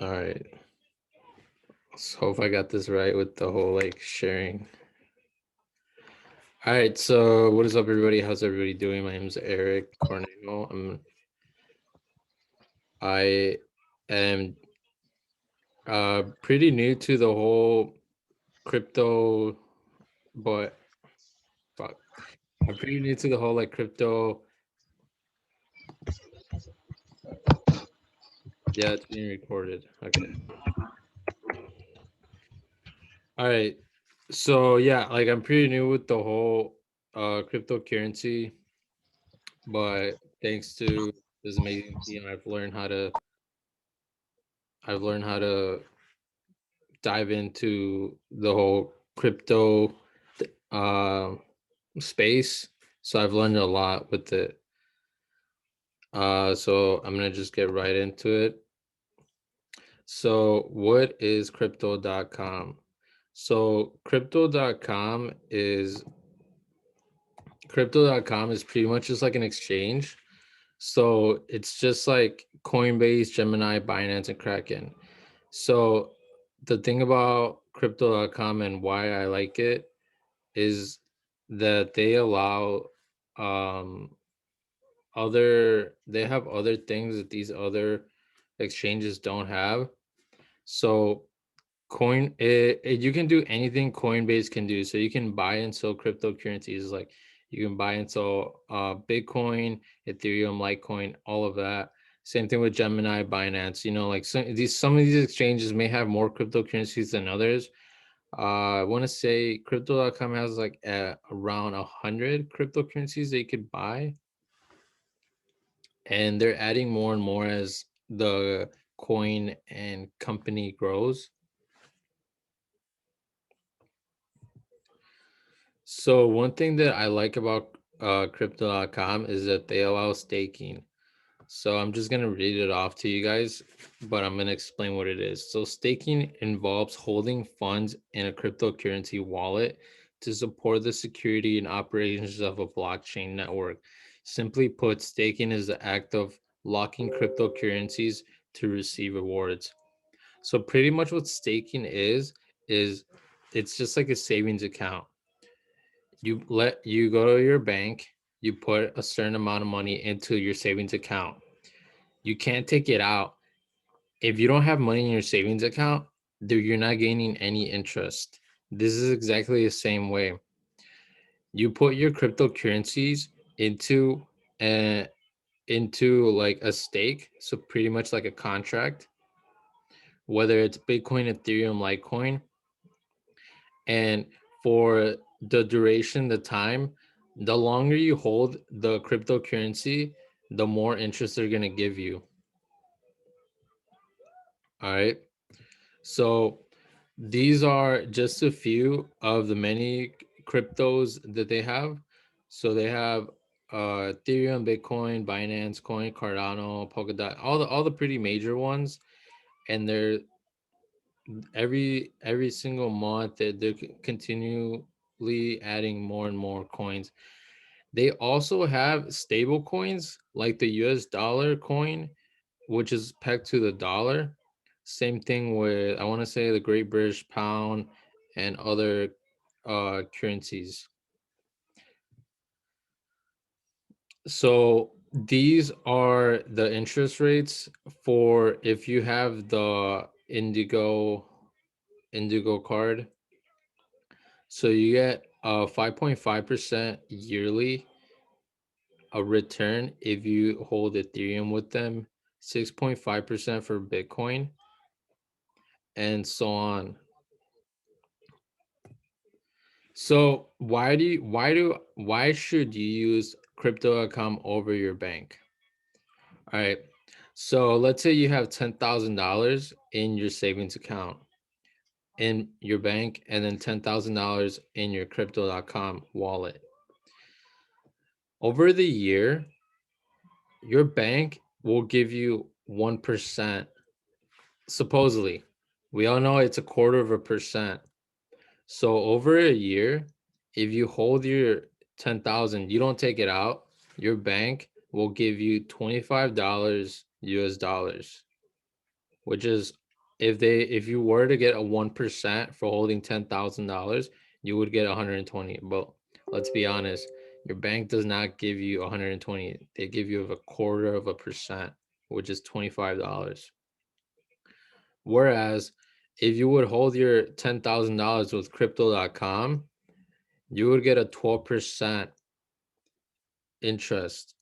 All right. Let's hope I got this right with the whole like sharing. All right. So what is up, everybody? How's everybody doing? My name is Eric Cornejo. I am pretty new to the whole crypto, but fuck. I'm pretty new to the whole like crypto. Yeah, it's being recorded. Okay. All right. So yeah, like I'm pretty new with the whole cryptocurrency, but thanks to this amazing team, I've learned how to dive into the whole crypto uh, space. So I've learned a lot with it. So I'm gonna just get right into it. So what is crypto.com? So crypto.com is pretty much just like an exchange. So it's just like Coinbase, Gemini, Binance, and Kraken. So the thing about crypto.com and why I like it is that they allow um they have other things that these other exchanges don't have. So you can do anything Coinbase can do. So you can buy and sell cryptocurrencies, like you can buy and sell Bitcoin, Ethereum, Litecoin, all of that. Same thing with Gemini, Binance. Like some of these exchanges may have more cryptocurrencies than others. I want to say crypto.com has like around 100 cryptocurrencies that you could buy, and they're adding more and more as the coin and company grows. So one thing that I like about crypto.com is that they allow staking. So I'm just going to read it off to you guys, but I'm going to explain what it is. So staking involves holding funds in a cryptocurrency wallet to support the security and operations of a blockchain network. Simply put, staking is the act of locking cryptocurrencies to receive rewards. So pretty much what staking is it's just like a savings account. You go to your bank, you put a certain amount of money into your savings account. You can't take it out. If you don't have money in your savings account, you're not gaining any interest. This is exactly the same way. You put your cryptocurrencies into a into like a stake, so pretty much like a contract, whether it's Bitcoin, Ethereum, Litecoin, and for the duration, the time, the longer you hold the cryptocurrency, the more interest they're going to give you. All right. So these are just a few of the many cryptos that they have. So they have Ethereum, Bitcoin, Binance Coin, Cardano, Polkadot, all the pretty major ones, and they're every single month they're continually adding more and more coins. They also have stable coins like the US dollar coin, which is pegged to the dollar. Same thing with, I want to say, the Great British Pound and other currencies. So these are the interest rates for if you have the Indigo card. So you get 5.5% yearly a return if you hold Ethereum with them, 6.5% for Bitcoin, and so on. So why should you use crypto.com over your bank? All right. So let's say you have $10,000 in your savings account in your bank, and then $10,000 in your crypto.com wallet. Over the year, your bank will give you 1%. Supposedly, we all know it's a quarter of a percent. So over a year, if you hold your 10,000, you don't take it out, your bank will give you $25 US dollars, which is if you were to get a 1% for holding $10,000, you would get 120. But let's be honest, your bank does not give you 120. They give you a quarter of a percent, which is $25. Whereas if you would hold your $10,000 with crypto.com, you would get a 12% interest,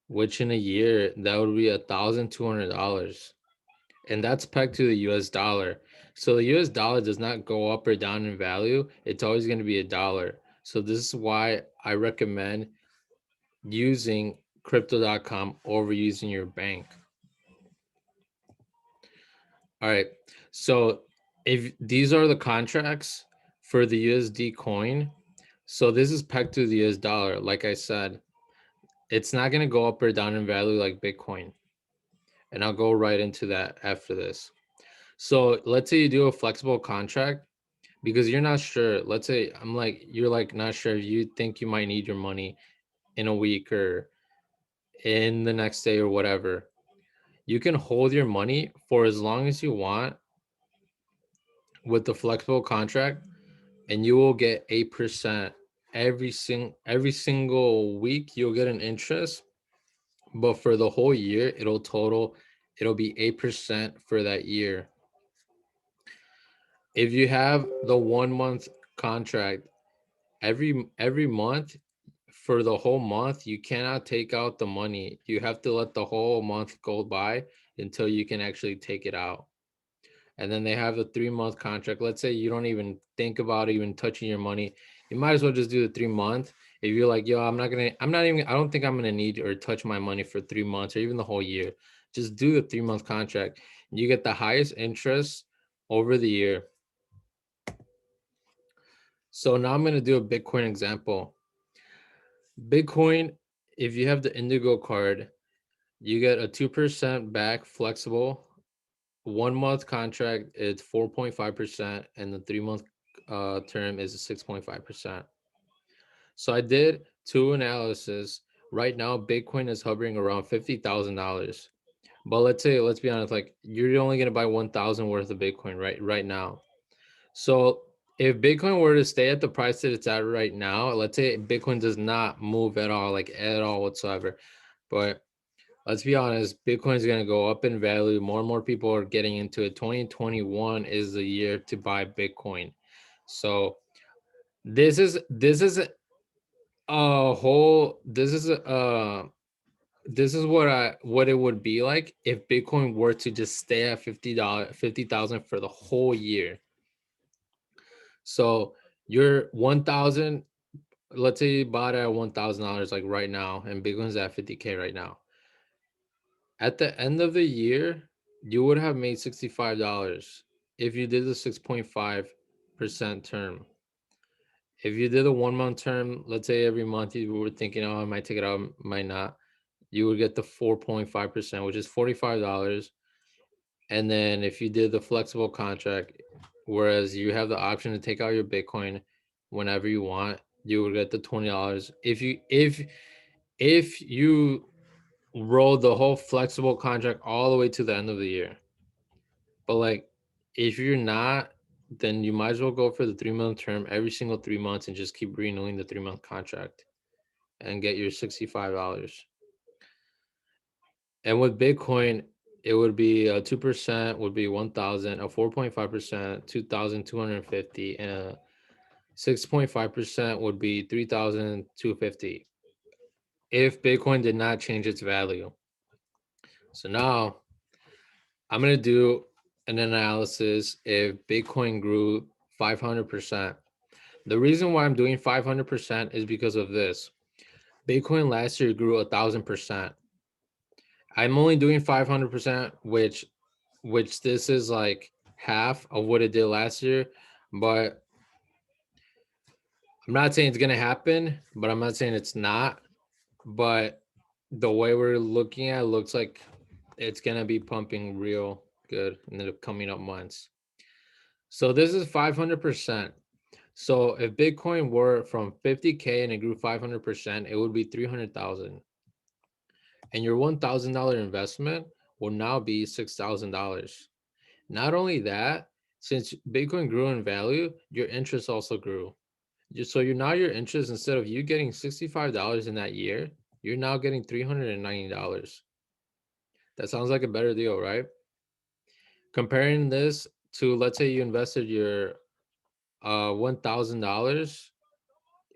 which in a year that would be $1,200. And that's pegged to the US dollar. So the US dollar does not go up or down in value. It's always going to be a dollar. So this is why I recommend using crypto.com over using your bank. All right. So if these are the contracts for the USD coin, so this is pegged to the US dollar. Like I said, it's not going to go up or down in value like Bitcoin. And I'll go right into that after this. So let's say you do a flexible contract because you're not sure. Let's say you're like not sure. You think you might need your money in a week or in the next day or whatever. You can hold your money for as long as you want with the flexible contract, and you will get 8% every single week. You'll get an interest, but for the whole year, it'll be 8% for that year. If you have the 1 month contract, every month for the whole month, you cannot take out the money. You have to let the whole month go by until you can actually take it out. And then they have the 3 month contract. Let's say you don't even think about even touching your money. You might as well just do the 3 month. If you're like, yo, I don't think I'm gonna need or touch my money for 3 months or even the whole year. Just do the 3 month contract. You get the highest interest over the year. So now I'm gonna do a Bitcoin example. Bitcoin, if you have the Indigo card, you get a 2% back flexible. 1 month contract is 4.5%, and the 3 month term is 6.5%. So I did two analysis. Right now, Bitcoin is hovering around $50,000. But let's be honest, like you're only gonna buy 1,000 worth of Bitcoin right now. So if Bitcoin were to stay at the price that it's at right now, let's say Bitcoin does not move at all, like at all whatsoever. But let's be honest, Bitcoin is going to go up in value. More and more people are getting into it. 2021 is the year to buy Bitcoin. So this is a whole this is what it would be like if Bitcoin were to just stay at $50 50,000 for the whole year. So you're 1,000, let's say you bought it at $1,000 like right now, and Bitcoin's at 50K right now. At the end of the year, you would have made $65 if you did the 6.5% term. If you did a 1 month term, let's say every month you were thinking, oh, I might take it out, might not, you would get the 4.5%, which is $45. And then if you did the flexible contract, whereas you have the option to take out your Bitcoin whenever you want, you would get the $20. If you roll the whole flexible contract all the way to the end of the year. But like if you're not, then you might as well go for the 3 month term every single 3 months and just keep renewing the 3 month contract and get your $65. And with Bitcoin, it would be 2% would be 1,000, a 4.5%, 2,250, and a 6.5% would be 3,250 if Bitcoin did not change its value. So now I'm going to do an analysis if Bitcoin grew 500%. The reason why I'm doing 500% is because of this. Bitcoin last year grew 1,000%. I'm only doing 500%, which this is like half of what it did last year. But I'm not saying it's gonna happen, but I'm not saying it's not. But the way we're looking at it looks like it's gonna be pumping real good in the coming up months. So this is 500%. So if Bitcoin were from 50K and it grew 500%, it would be 300,000. And your $1,000 investment will now be $6,000. Not only that, since Bitcoin grew in value, your interest also grew. So you're now your interest, instead of you getting $65 in that year, you're now getting $390. That sounds like a better deal, right? Comparing this to, let's say you invested your $1,000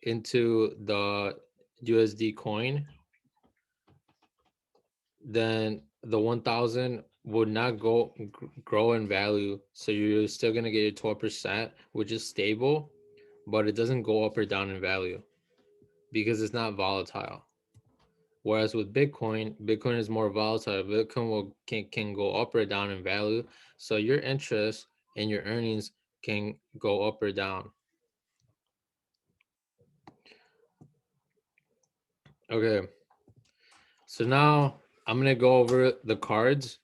into the USD coin, then the 1,000 would not grow in value. So you're still gonna get your 12%, which is stable, but it doesn't go up or down in value because it's not volatile. Whereas with Bitcoin, Bitcoin is more volatile. Bitcoin can go up or down in value. So your interest and your earnings can go up or down. Okay. So now I'm gonna go over the cards.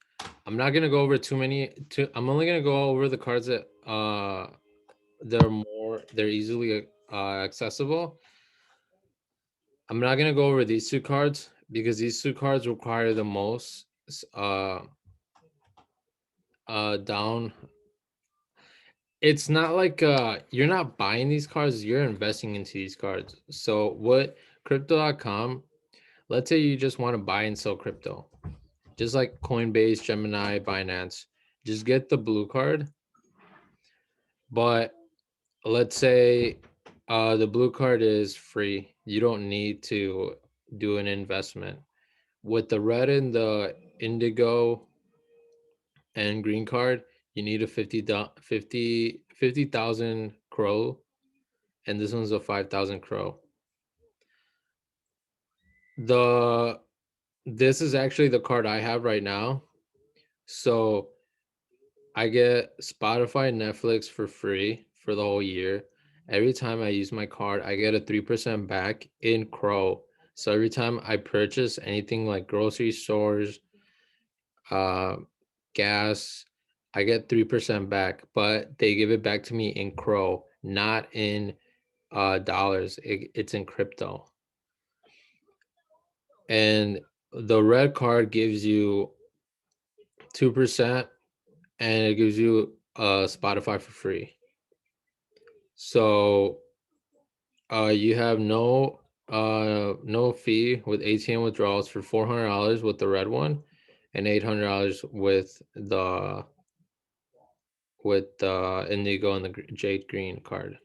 I'm not gonna go over too many. I'm only gonna go over the cards that they're easily accessible. I'm not gonna go over these two cards because these two cards require the most down. It's not like you're not buying these cards, you're investing into these cards. So what crypto.com, let's say you just want to buy and sell crypto, just like Coinbase, Gemini, Binance, just get the blue card. But let's say the blue card is free, you don't need to do an investment. With the red and the indigo and green card, you need a 50,000 crow, and this one's a 5,000 crow. The This is actually the card I have right now. So I get Spotify and Netflix for free for the whole year. Every time I use my card, I get a 3% back in Crow. So every time I purchase anything like grocery stores, uh, gas, I get 3% back, but they give it back to me in Crow, not in dollars. It's in crypto. And the red card gives you 2%, and it gives you Spotify for free. So you have no fee with ATM withdrawals for $400 with the red one, and $800 with the indigo and the jade green card.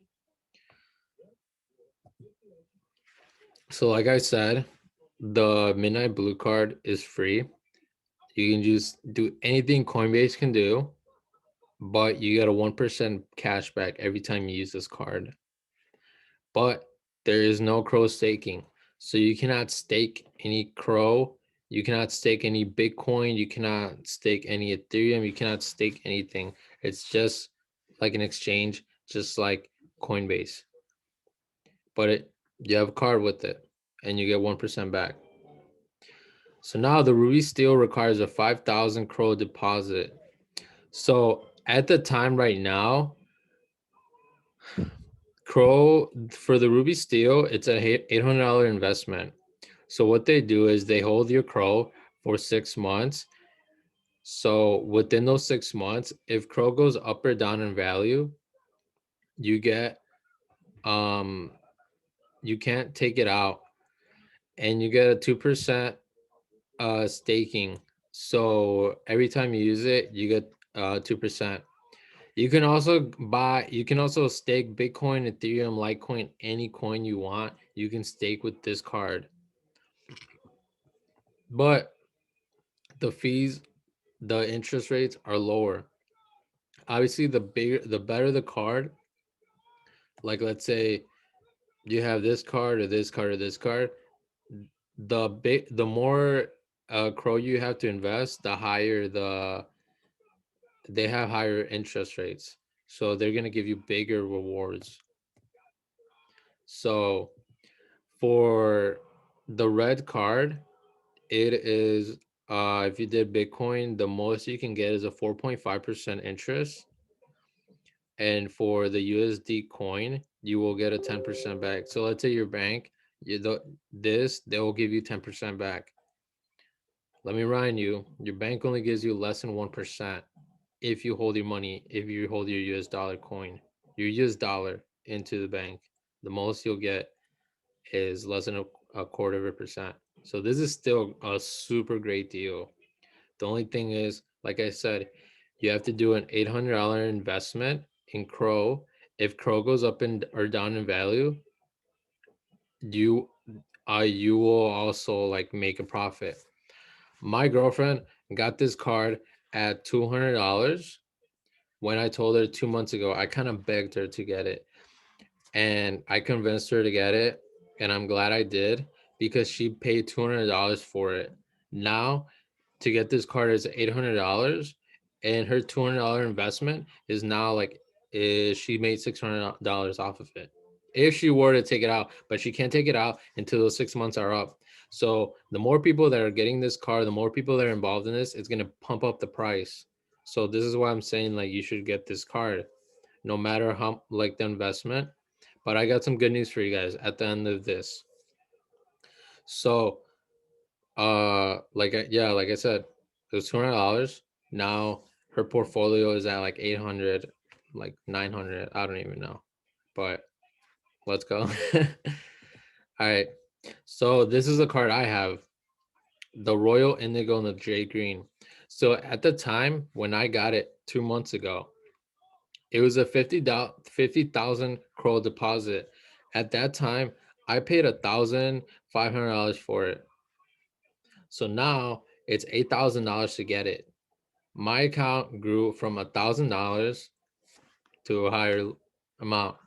So like I said, the midnight blue card is free. You can just do anything Coinbase can do, but you get a 1% cash back every time you use this card. But there is no crow staking. So you cannot stake any crow. You cannot stake any Bitcoin. You cannot stake any Ethereum. You cannot stake anything. It's just like an exchange, just like Coinbase. But you have a card with it and you get 1% back. So now the Ruby Steel requires a 5,000 crow deposit. So at the time right now, Crow, for the Ruby Steel, it's a $800 investment. So what they do is they hold your Crow for 6 months. So within those 6 months, if Crow goes up or down in value, you get you can't take it out, and you get a 2% staking. So every time you use it, you get 2%. You can also stake Bitcoin, Ethereum, Litecoin, any coin you want. You can stake with this card. But the fees, the interest rates are lower. Obviously, the better the card, like let's say you have this card or this card or this card, the more crow you have to invest, the higher they have higher interest rates. So they're gonna give you bigger rewards. So for the red card, it is if you did Bitcoin, the most you can get is a 4.5% interest. And for the USD coin, you will get a 10% back. So let's say your bank, they will give you 10% back. Let me remind you, your bank only gives you less than 1%. if you hold your money, if you hold your US dollar coin, your US dollar into the bank, the most you'll get is less than a quarter of a percent. So this is still a super great deal. The only thing is, like I said, you have to do an $800 investment in Crow. If Crow goes up in or down in value, you you will also like make a profit. My girlfriend got this card at $200 when I told her 2 months ago. I kind of begged her to get it, and I convinced her to get it, and I'm glad I did because she paid $200 for it. Now to get this card is $800, and her $200 investment is now like she made $600 off of it if she were to take it out, but she can't take it out until those 6 months are up. So the more people that are getting this card, the more people that are involved in this, it's going to pump up the price. So this is why I'm saying like you should get this card no matter how like the investment. But I got some good news for you guys at the end of this. So yeah, like I said, it was $200. Now her portfolio is at like 800, like 900. I don't even know, but let's go. All right. So this is the card I have, the Royal Indigo and the Jade Green. So at the time when I got it 2 months ago, it was a 50,000 crow deposit. At that time, I paid $1,500 for it. So now it's $8,000 to get it. My account grew from $1,000 to a higher amount,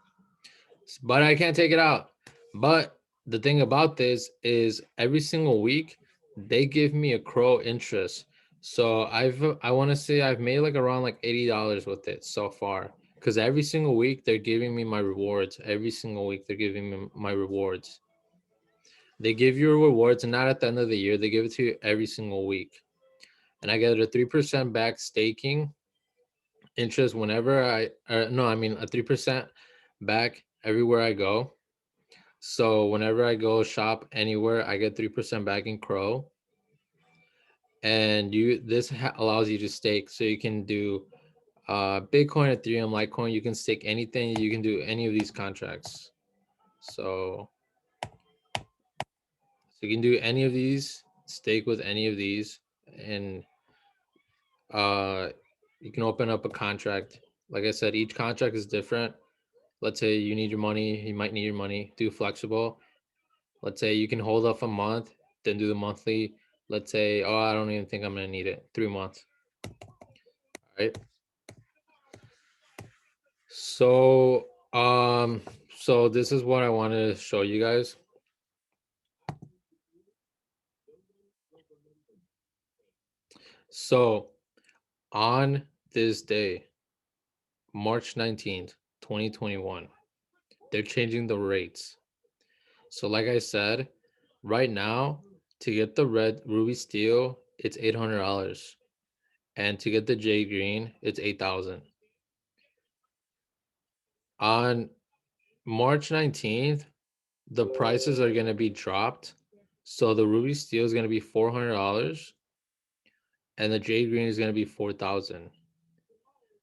but I can't take it out. But the thing about this is every single week they give me a crow interest. So I want to say I've made like around like $80 with it so far. Because every single week they're giving me my rewards. Every single week they're giving me my rewards. They give you rewards, and not at the end of the year. They give it to you every single week. And I get a 3% back staking interest whenever no, I mean a 3% back everywhere I go. So whenever I go shop anywhere, I get 3% back in Crow. And allows you to stake, so you can do Bitcoin, Ethereum, Litecoin. You can stake anything. You can do any of these contracts. So you can do any of these, stake with any of these, and uh, you can open up a contract. Like I said, each contract is different. Let's say you need your money, you might need your money, do flexible. Let's say you can hold off a month, then do the monthly. Let's say, oh, I don't even think I'm gonna need it. 3 months. All right. So so this is what I wanted to show you guys. So on this day, March 19th, 2021, they're changing the rates. So like I said, right now, to get the red ruby steel, it's $800. And to get the J green, it's 8,000. On March 19th, the prices are going to be dropped. So the ruby steel is going to be $400 and the J green is going to be 4,000.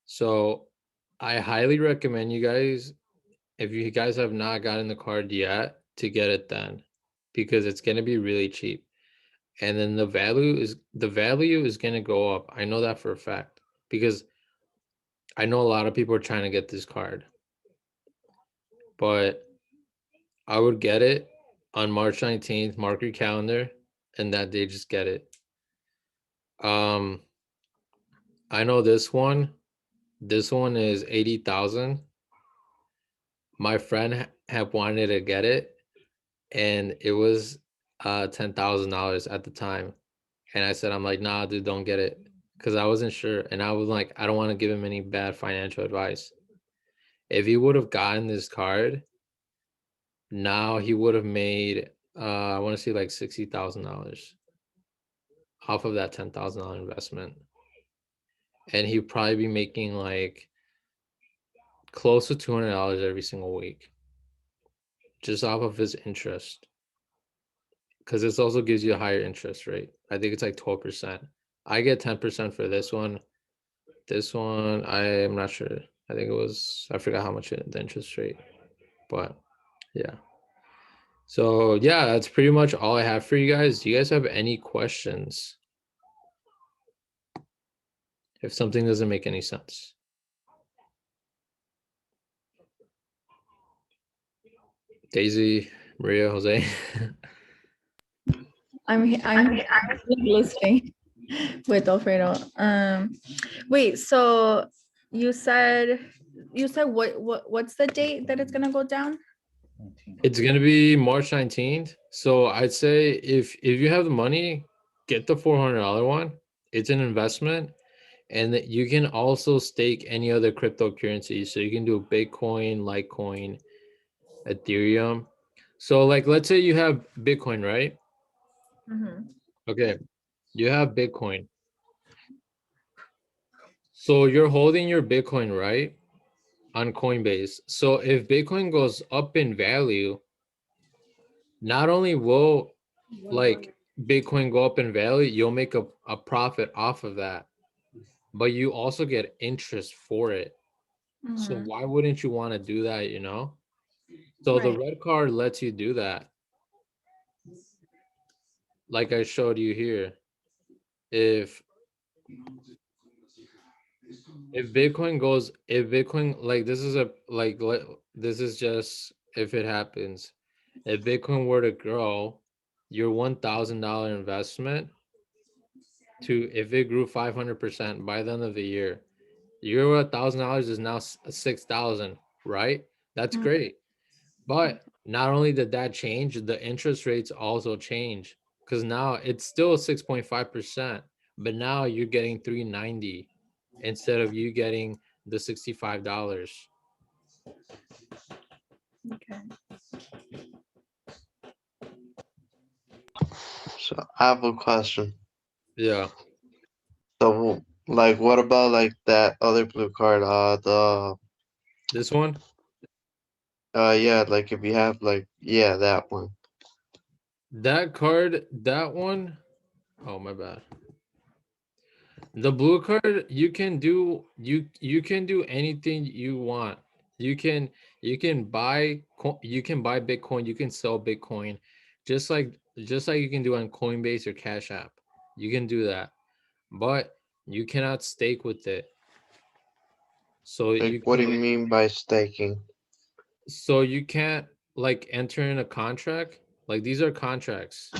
So I highly recommend you guys, if you guys have not gotten the card yet, to get it then, because it's going to be really cheap. And then the value is going to go up. I know that for a fact, because I know a lot of people are trying to get this card. But I would get it on March 19th, mark your calendar, and that day just get it. Um I know this one. This one is 80,000. My friend had wanted to get it, and it was $10,000 at the time. And I said, I'm like, nah, dude, don't get it. Because I wasn't sure. And I was like, I don't want to give him any bad financial advice. If he would have gotten this card, now he would have made I want to say like $60,000 off of that $10,000 investment. And he'd probably be making like close to $200 every single week just off of his interest. Because this also gives you a higher interest rate. I think it's like 12%. I get 10% for this one. This one, I am not sure. I think it was, I forgot how much the interest rate, but yeah. So yeah, that's pretty much all I have for you guys. Do you guys have any questions? If something doesn't make any sense. Daisy, Maria, Jose. I'm listening with Alfredo. Wait, so you said what's the date that it's gonna go down? It's gonna be March 19th. So I'd say if you have the money, get the $400 one. It's an investment, and that you can also stake any other cryptocurrency. So you can do Bitcoin, Litecoin, Ethereum. So like, let's say you have Bitcoin, right? Mm-hmm. Okay, you have Bitcoin. So you're holding your Bitcoin, right? On Coinbase. So if Bitcoin goes up in value, not only will like Bitcoin go up in value, you'll make a profit off of that, but you also get interest for it. So Mm-hmm. why wouldn't you want to do that, you know? So the Right. red card lets you do that. Like I showed you here. If if Bitcoin, like this is a like this is just if it happens. If Bitcoin were to grow, your $1,000 investment to if it grew 500% by the end of the year, your $1,000 is now 6,000, right? That's Mm. great. But not only did that change, the interest rates also change because now it's still 6.5%, but now you're getting 390 instead of you getting the $65. Okay. So I have a question. Yeah. So, like, what about like that other blue card? This one, Yeah, like if you have like, yeah, that one. that card, that one, oh my bad. The blue card, you can do anything you want. You can you can buy Bitcoin, you can sell Bitcoin, just like you can do on Coinbase or Cash App. You can do that, but you cannot stake with it. So Like, you what do can you mean by staking? so you can't like enter in a contract. Like these are contracts.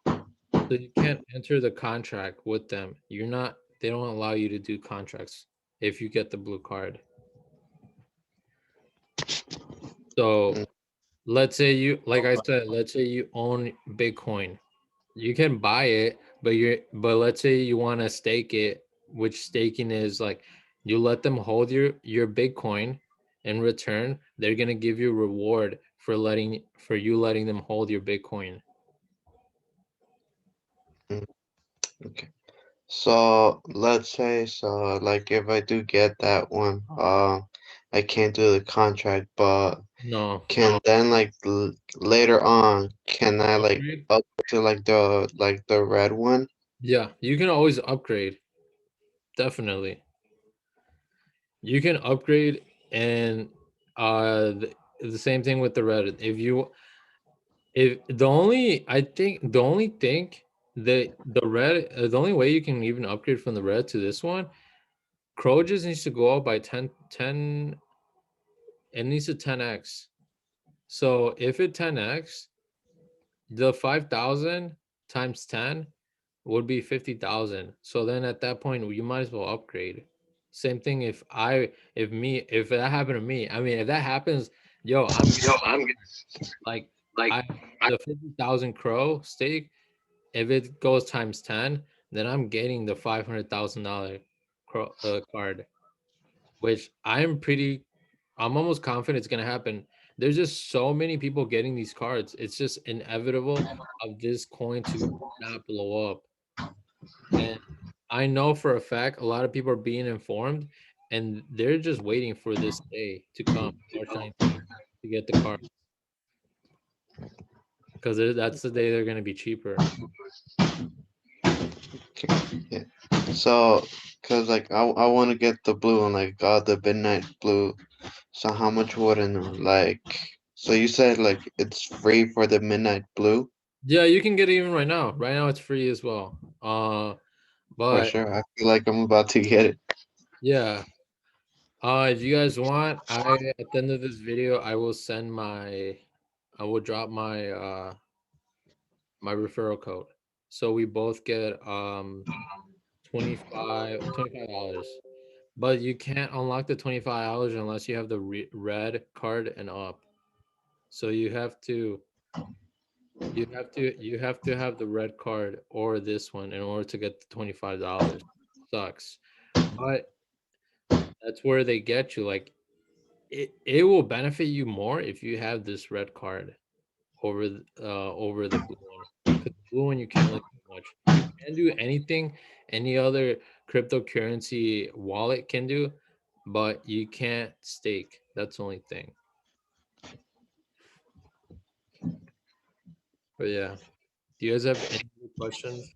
So you can't enter the contract with them. You're not, they don't allow you to do contracts if you get the blue card. So Mm, let's say you, like I said, let's say you own Bitcoin. You can buy it, but let's say you want to stake it, which staking is like you let them hold your Bitcoin. In return, they're gonna give you a reward for you letting them hold your Bitcoin. mm, okay. So let's say like if I do get that one, I can't do the contract, but No. can then like later on, can I like Upgrade? up to like the red one? Yeah, you can always upgrade. Definitely. You can upgrade and the same thing with the Reddit. If the only I think the only thing that the red the only way you can even upgrade from the red to this one, Crow just needs to go up by 10. It needs to 10x. So if it 10x, the 5,000 times 10 would be 50,000. So then at that point, you might as well upgrade. Same thing if that happened to me. I mean, if that happens, yo, I'm Yo, I'm like like I the 50,000 crow stake. If it goes times 10, then I'm getting the $500,000 card, which I'm almost confident it's gonna happen. There's just so many people getting these cards. It's just inevitable of this coin to not blow up. And I know for a fact a lot of people are being informed and they're just waiting for this day to come, March 19th, to get the card because that's the day they're going to be cheaper. okay. Yeah. So cause like I want to get the blue one, like the midnight blue. So how much would it like? So you said like it's free for the midnight blue Yeah, you can get it even right now. Right now it's free as well. for But sure. I feel like I'm about to get it. yeah. If you guys want, at the end of this video, I will drop my referral code. So we both get 25 dollars. But you can't unlock the $25 unless you have the red card and up. So you have to have the red card or this one in order to get the $25. Sucks. But that's where they get you. Like it will benefit you more if you have this red card over the blue one. Because the blue one you can't really do much. You can do anything any other cryptocurrency wallet can do, but you can't stake. That's the only thing. But yeah. Do you guys have any other questions?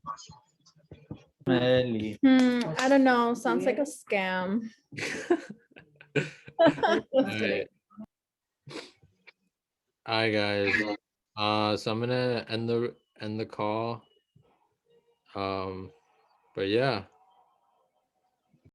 I don't know. Sounds like a scam. All Just kidding. right. All right, guys. So I'm gonna end the call. But yeah.